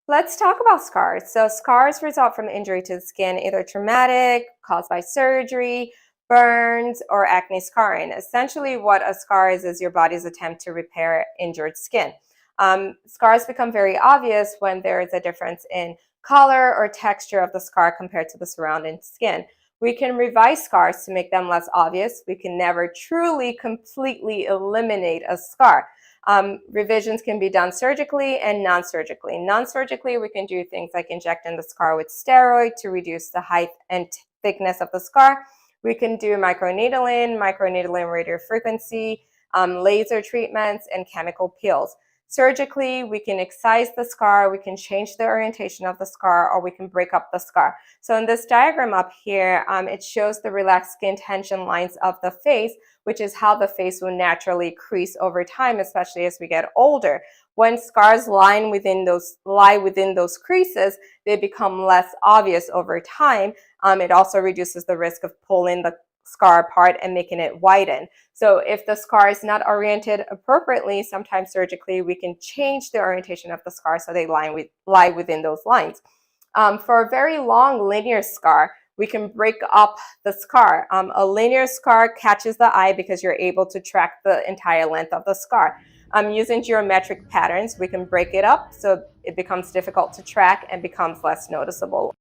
Let's talk about scars. So scars result from injury to the skin, either traumatic, caused by surgery, burns, or acne scarring. Essentially, what a scar is your body's attempt to repair injured skin. Scars become very obvious when there is a difference in color or texture of the scar compared to the surrounding skin. We can revise scars to make them less obvious. We can never truly, completely eliminate a scar. Revisions can be done surgically and non-surgically. Non-surgically, we can do things like injecting the scar with steroid to reduce the height and thickness of the scar. We can do microneedling radiofrequency, laser treatments, and chemical peels. Surgically, we can excise the scar, we can change the orientation of the scar, or we can break up the scar. So in this diagram up here, it shows the relaxed skin tension lines of the face, which is how the face will naturally crease over time, especially as we get older. When scars lie within those creases, they become less obvious over time. It also reduces the risk of pulling the scar apart and making it widen. So if the scar is not oriented appropriately, sometimes surgically, we can change the orientation of the scar so they lie within those lines. For a very long linear scar, we can break up the scar. A linear scar catches the eye because you're able to track the entire length of the scar. Using geometric patterns, we can break it up so it becomes difficult to track and becomes less noticeable.